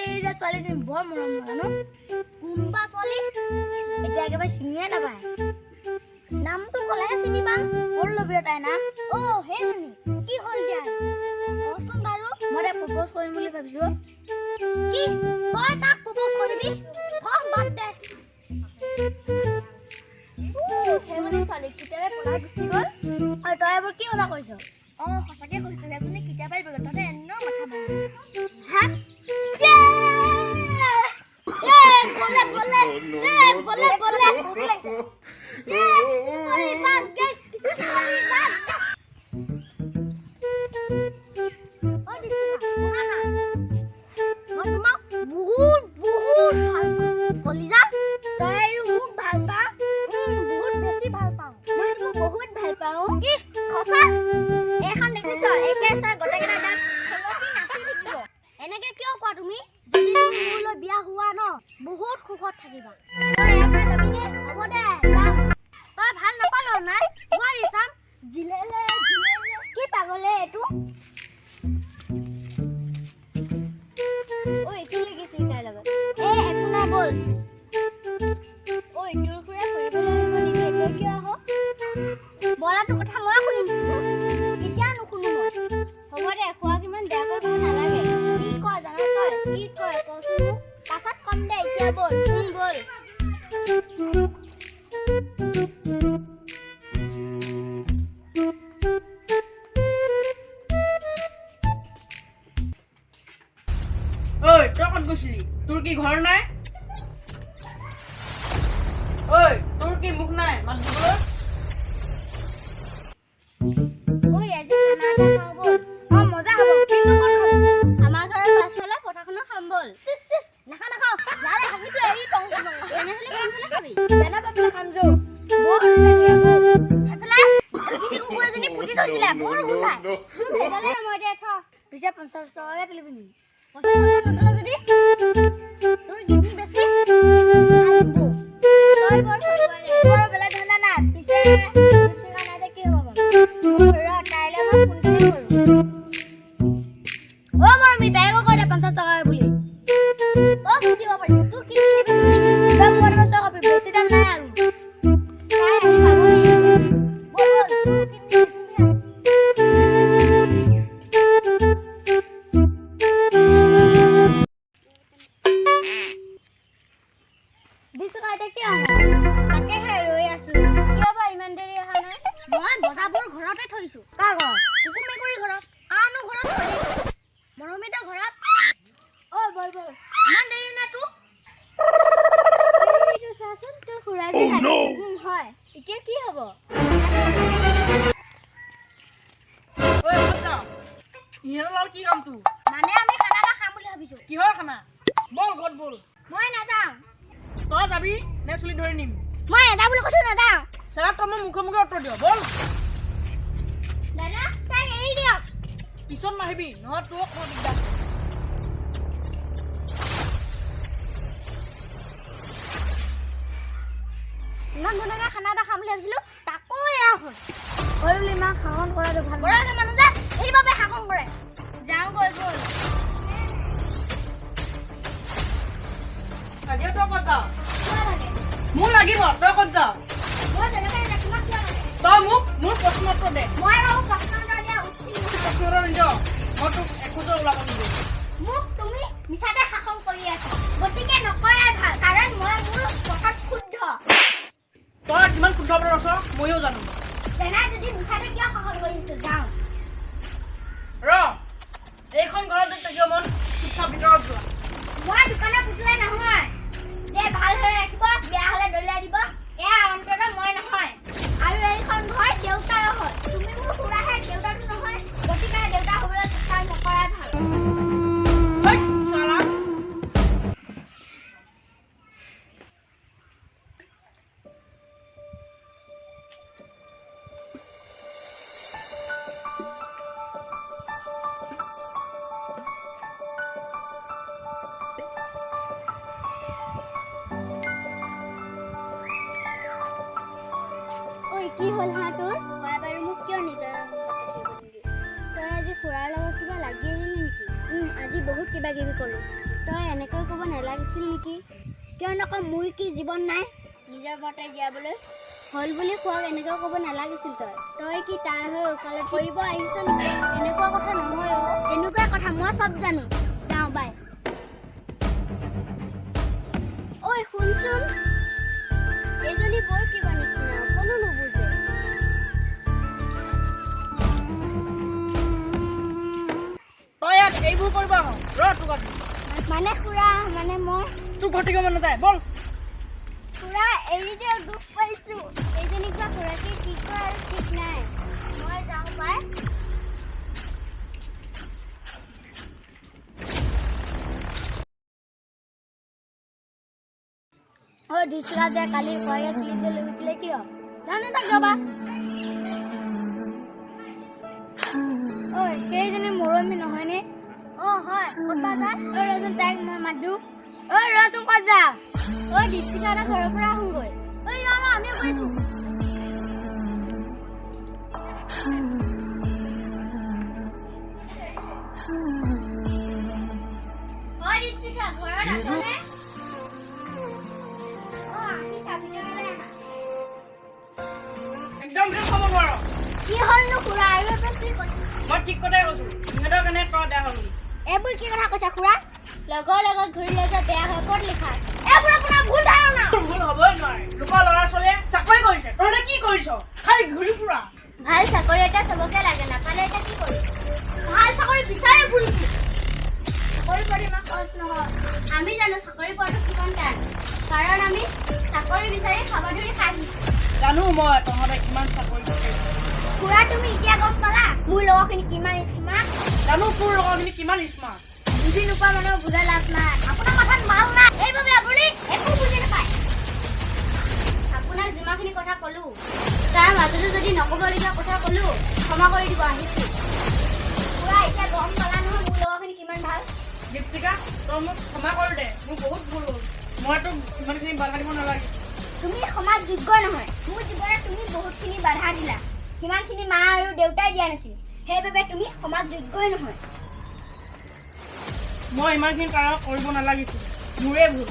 এই যে ছোৱালীজনী বৰ মৰম জানো কোনবা ছোৱালী এতিয়া একেবাৰে চিনিয়ে নাপায় নামটো ক'লেহে চিনি পাম মোৰ লবিও তাই না অ হেজনী কি হ'ল দিয়া কচোন বাৰু মই তাক প্ৰপ'জ কৰিম বুলি ভাবিছো কি তই তাক প্ৰপ'জ কৰিবি থক বাদ দে হেমনি ছোৱালী কেতিয়াবা পলাই গুচি গ'ল আৰু তই এবাৰ কি কথা কৈছ অ সঁচাকে কৈছো এজনী কেতিয়াবা আহিব তহঁতে এনেও মাথা মাৰি হা বিয়া হোৱা ন বহুত সুখত থাকিবা তই এবাৰ যাবি নে হ'ব দে যাম তই ভাল নাপালো নাই নোৱাৰি চাম জিলেলে কি পাগলে এইটো ঐ কি লাগিছিল তাইৰ লগত একো নাই বল ঐ তোৰ খুৰা ফুৰিবলৈ আহিব নেকি এতিয়া কিয় আহ বলাটো কথা মই শুনিম কেতিয়া নুশুনো মই হ'ব দে খোৱা কিমান বেয়াকৈ ক'ব নালাগে কি কয় জানো তই কি কয় কচোন মোক পাছত কম দে এতিয়া বল বল ঐ তই ক'ত গৈছিলি তোৰ কি ঘৰ নাই ঐ তোৰ কি মুখ নাই মাত দিবলৈ ঐ আজি খানা এটা খাওঁ বল অ মজা হ'ব কিন্তু ক'ত খাবি আমাৰ ঘৰৰ পাছফালে পথাৰখনত খাম বল চিচ নাখাওঁ যালে ভাবিছো এই টং এনেহ'লে কোনফালে খাবি জানা বাপলা খাম যো বৰ এফালে কি কুকুৰ এজনী পুতি থৈছিলে বৰ গোন্ধাই এফালে মই দে থ পিছে 50 টকাকে তুলিবি নি 50 টকা নতলা যদি তোৰ গিটনি বেছি আইবো তই বৰ বৰ বেলা ধান্দা না পিছে চিকা নাই কি হ'ব ৰ তাইলে মই ফোনটাই কৰো ও মৰমি তাইও কৈ দে 50 টকা বুলি ও কি দিব পাৰি তোৰ কি বেছি তই মোৰ বস্তু কপি বেছি দাম নাই আৰু তাই আহি পাবহি বল তোৰ কিডনি তাকেহে ৰৈ আছো কিয় বা ইমান দেৰি অহা নাই মই বজাবোৰ ঘৰতে থৈছো কাৰ ঘৰত কুকুৰ মেকুৰী ঘৰত কানো ঘৰত মৰমিতা ঘৰত ঐ বল ইমান দেৰি না তোৰ এইটো চাচোন তোৰ খুৰাই যে হয় এতিয়া কি হ'ব ঐ ক'ত যাৱ ইহঁতৰ কি কাম তোৰ মানে আমি খানা এটা খাম বুলি ভাবিছো কিহৰ খানা বল ঘৰত বল মই নাযাওঁ তই যাবি নে চুলি ধৰি নিম মই নাযাওঁ বুলি কৈছো নাযাওঁ চেৰাত তই মোক মুখে উত্তৰ দিয় বল দাদা তাক এৰি দিয়ক পিছত নাহিবি নহয় তোক মই দিগদাৰ ইমান ধুনীয়াকৈ খানা এটা খাম বুলি ভাবিছিলো তাকো এয়া হ'ল বুলি ইমান শাসন কৰাটো ভাল বৰা যে মানুহ যে সেইবাবে শাসন কৰে যাওঁ গৈ বল আজিও তই ক'ত যাৱ মোক লাগিব তই ক'ত যাৱ মই যেনেকৈ তোমাক কিয় লাগে তই মোক মোৰ প্ৰশ্ন উত্তৰ দে মই বাৰু প্ৰশ্ন দিয়া উঠিম প্ৰশ্ন উত্তৰ নিদিয় মই তোক একোজো ওলাব নিদিওঁ মোক তুমি মিছাতে শাসন কৰি আছা গতিকে নকৰাই ভাল কাৰণ মই মোৰ কথাত শুদ্ধ তই কিমান শুদ্ধ বুলি আছ ময়ো জানো তেনে যদি মিছাতে কিয় শাসন কৰিছো যাওঁ ৰ এইখন ঘৰত থাকিব মন চুপচাপ ভিতৰত যোৱা মই দোকানত পুতলাই নহয় যে ভাল হৈ ৰাখিব বেয়া হ'লে দলিয়াই দিব এয়া অন্তত মই নহয় আৰু এইখন ঘৰ দেউতাৰ হয় তুমি মোৰ খুৰাহে দেউতাটো নহয় গতিকে দেউতা হ'বলৈ চেষ্টা নকৰাই ভাল কি হ'ল হা তোৰ মই বাৰু মোক কিয় নিজৰ ৰুমতে থাকিব নিদিয়ে তই আজি খুৰাৰ লগত কিবা লাগি আহিলি নেকি আজি বহুত কিবা কিবি ক'লো তই এনেকৈ ক'ব নালাগিছিল নেকি? কিয় নকওঁ, মোৰ কি জীৱন নাই নিজৰ মতে জীয়াবলৈ? হ'ল বুলি কোৱাক এনেকৈ ক'ব নালাগিছিল। তই কি তাই হৈ উকালত কৰিব আহিছ নেকি? এনেকুৱা কথা নহয় অ'। তেনেকুৱা কথা মই চব জানো। যাওঁ বাই। ঐ শুনচোন, এইজনী বৰ কিবা নিচিনা, কোনো নুবুজে। তই ইয়াত এইবোৰ কৰিব আহ। তোক আজি মানে খুৰা, মানে মই তোৰ ঘৰ থাকিব মন নাযায়, বল। খুৰা এৰি দিয়ক, দুখ পাইছো। এইজনীক বা খুৰাকে কি কয় আৰু ঠিক নাই। মই যাওঁ পাই। দিছিলা যে কালি কয়ে চুলি যে লৈ গৈছিলে কিয়? জানো তাক যাবা। ঐ সেইজনী মৰমী নহয়নে? হয়। ক'ত বা যায়? ৰচোন তাইক মই মাত দিওঁ। ৰচোন ক'ত যা? দীপশিকা এটা ঘৰৰ পৰা আহোগৈ। আমিও গৈছো। দীপশিকা ঘৰত আছনে? একদম বেয়া খাব নোৱাৰ। কি হ'লনো খুৰা? আৰু এবাৰ কি কৈছে? মই ঠিক কথাই কৈছো, সিহঁতৰ কাৰণে তই বেয়া হলি। এইবোৰ কি কথা কৈছা খুৰা? লগৰ লগত ঘূৰিলে যে বেয়া হয় ক'ত লিখা আছে? এইবোৰ আপোনাৰ ভুল ধাৰণা। ভুল হ'বই নোৱাৰে। লোকৰ ল'ৰা ছোৱালীয়ে চাকৰি কৰিছে, তহঁতে কি কৰিছ? খালি ঘূৰি ফুৰা। ভাল চাকৰি এটা চবকে লাগে, নাপালে এতিয়া কি কৰিছ? ভাল চাকৰি বিচাৰি ফুৰিছো। চাকৰি পোৱাটো ইমান সহজ নহয়। আমি জানো চাকৰি পোৱাটো কিমান টান, কাৰণ আমি চাকৰি বিচাৰি খাব ধৰি খাই ফুৰিছো। জানো মই তহঁতে কিমান চাকৰি বিচাৰি। খুৰা তুমি এতিয়া গম পালা মোৰ লগৰখিনি কিমান স্মাৰ্ট? জানো তোৰ লগৰখিনি কিমান স্মাৰ্ট। বুজি নোপোৱা মানুহক বুজাই লাভ নাই। আপোনাৰ মাথাত মাল নাই, এইবাবে আপুনি একো বুজি নাপায়। আপোনাক যিমানখিনি কথা ক'লো তাৰ মাজতো যদি নক'বলগীয়া কথা ক'লো ক্ষমা কৰি দিব আহিছো। খুৰা এতিয়া গম পালা নহয় মোৰ লগৰখিনি কিমান ভাল? দীপশিকা তই মোক ক্ষমা কৰি দে, মোৰ বহুত ভুল হ'ল। মই তোক ইমানখিনি বাধা দিব নালাগিছিল। তুমি সমাজ যোগ্য নহয়। মোৰ জীৱনত তুমি বহুতখিনি বাধা দিলা, সিমানখিনি মা আৰু দেউতাই দিয়া নাছিল। সেইবাবে তুমি সমাজ যোগ্যই নহয়। মই ইমানখিনি কাম কৰিব নালাগিছিল, মোৰে ভুল।